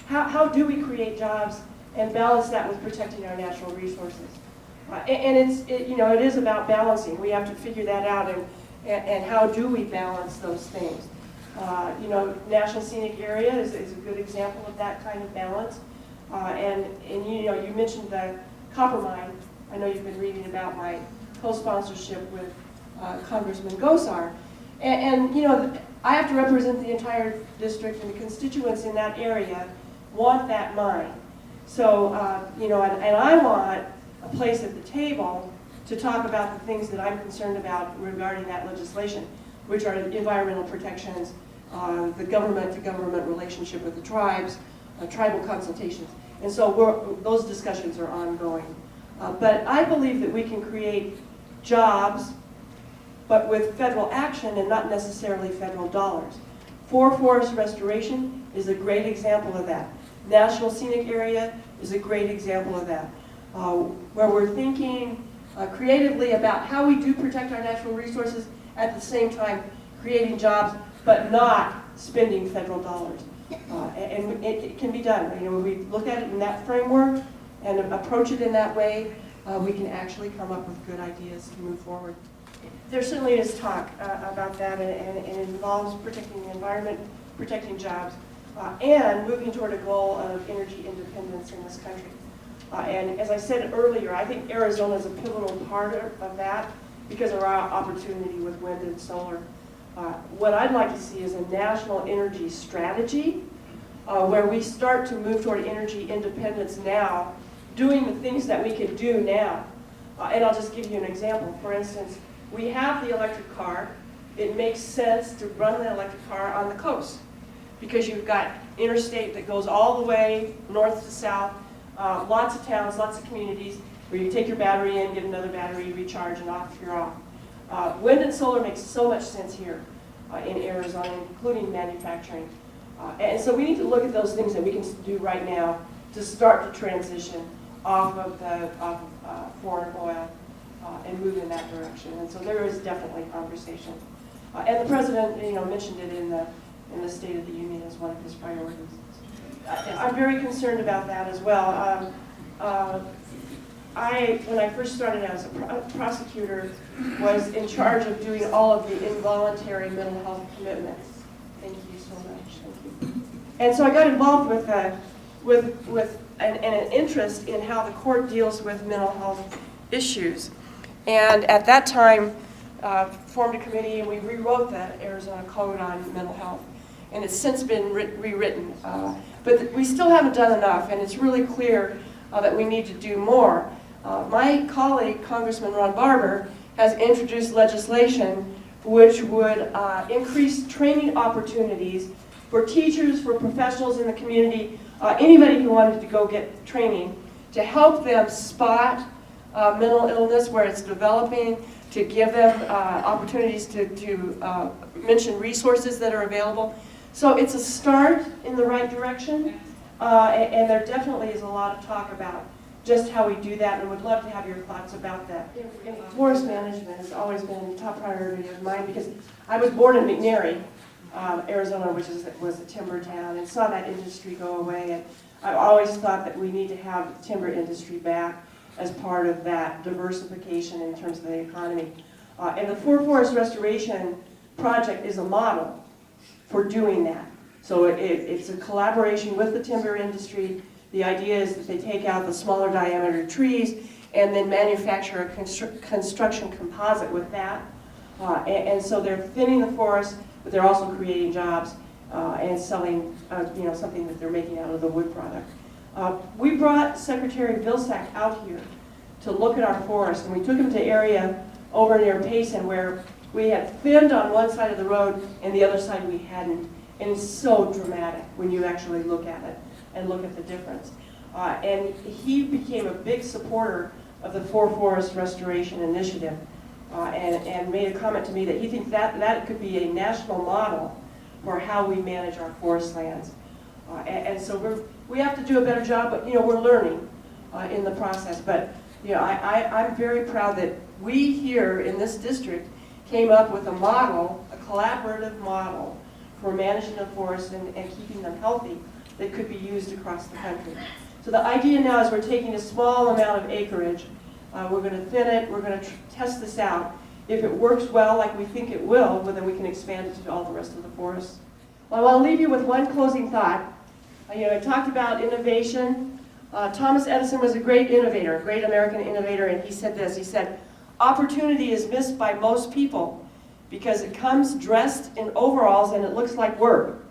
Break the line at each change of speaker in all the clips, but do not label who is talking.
how do we create jobs and balance that with protecting our natural resources? And it is about balancing. We have to figure that out, and how do we balance those things? National Scenic Area is a good example of that kind of balance. And you mentioned the copper mine. I know you've been reading about my co-sponsorship with Congressman Gosar. And I have to represent the entire district, and the constituents in that area want that mine. So, and I want a place at the table to talk about the things that I'm concerned about regarding that legislation, which are environmental protections, the government-to-government relationship with the tribes, tribal consultations. And so those discussions are ongoing. But I believe that we can create jobs, but with federal action and not necessarily federal dollars. Forest restoration is a great example of that. National Scenic Area is a great example of that, where we're thinking creatively about how we do protect our natural resources, at the same time creating jobs, but not spending federal dollars. And it can be done. When we look at it in that framework and approach it in that way, we can actually come up with good ideas to move forward. There certainly is talk about that, and it involves protecting the environment, protecting jobs, and moving toward a goal of energy independence in this country. And as I said earlier, I think Arizona is a pivotal part of that because of our opportunity with wind and solar. What I'd like to see is a national energy strategy where we start to move toward energy independence now, doing the things that we can do now. And I'll just give you an example. For instance, we have the electric car. It makes sense to run the electric car on the coast because you've got interstate that goes all the way north to south, lots of towns, lots of communities where you take your battery in, get another battery, recharge, and off you're off. Wind and solar makes so much sense here in Arizona, including manufacturing. And so we need to look at those things that we can do right now to start to transition off of foreign oil and move in that direction. And so there is definitely conversation. And the president, mentioned it in the State of the Union as one of his priorities. I'm very concerned about that as well. When I first started as a prosecutor, was in charge of doing all of the involuntary mental health commitments. Thank you so much. Thank you. And so I got involved with an interest in how the court deals with mental health issues. And at that time, formed a committee and we rewrote the Arizona Code on mental health. And it's since been rewritten. But we still haven't done enough, and it's really clear that we need to do more. My colleague, Congressman Ron Barber, has introduced legislation which would increase training opportunities for teachers, for professionals in the community, anybody who wanted to go get training, to help them spot mental illness where it's developing, to give them opportunities to mention resources that are available. So it's a start in the right direction, and there definitely is a lot of talk about just how we do that, and would love to have your thoughts about that. Forest management has always been a top priority of mine because I was born in McNairy, Arizona, which was a timber town, and saw that industry go away. And I always thought that we need to have the timber industry back as part of that diversification in terms of the economy. And the forest restoration project is a model for doing that. So it's a collaboration with the timber industry. The idea is that they take out the smaller diameter trees and then manufacture a construction composite with that. And so they're thinning the forest, but they're also creating jobs and selling something that they're making out of the wood product. We brought Secretary Vilsack out here to look at our forest, and we took him to an area over near Payson where we had thinned on one side of the road and the other side we hadn't. And it's so dramatic when you actually look at it and look at the difference. And he became a big supporter of the Forest Restoration Initiative and made a comment to me that he thinks that could be a national model for how we manage our forest lands. And so we have to do a better job, but we're learning in the process. But I'm very proud that we here in this district came up with a model, a collaborative model for managing the forests and keeping them healthy that could be used across the country. So the idea now is we're taking a small amount of acreage, we're going to thin it, we're going to test this out. If it works well, like we think it will, well, then we can expand it to all the rest of the forest. Well, I want to leave you with one closing thought. I talked about innovation. Thomas Edison was a great innovator, a great American innovator, and he said this. He said, "Opportunity is missed by most people because it comes dressed in overalls and it looks like work."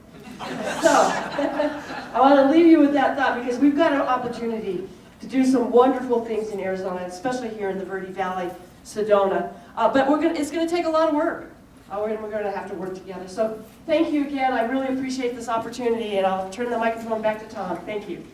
So, I want to leave you with that thought because we've got an opportunity to do some wonderful things in Arizona, especially here in the Verde Valley, Sedona. But it's going to take a lot of work. We're going to have to work together. So thank you again. I really appreciate this opportunity, and I'll turn the microphone back to Tom. Thank you.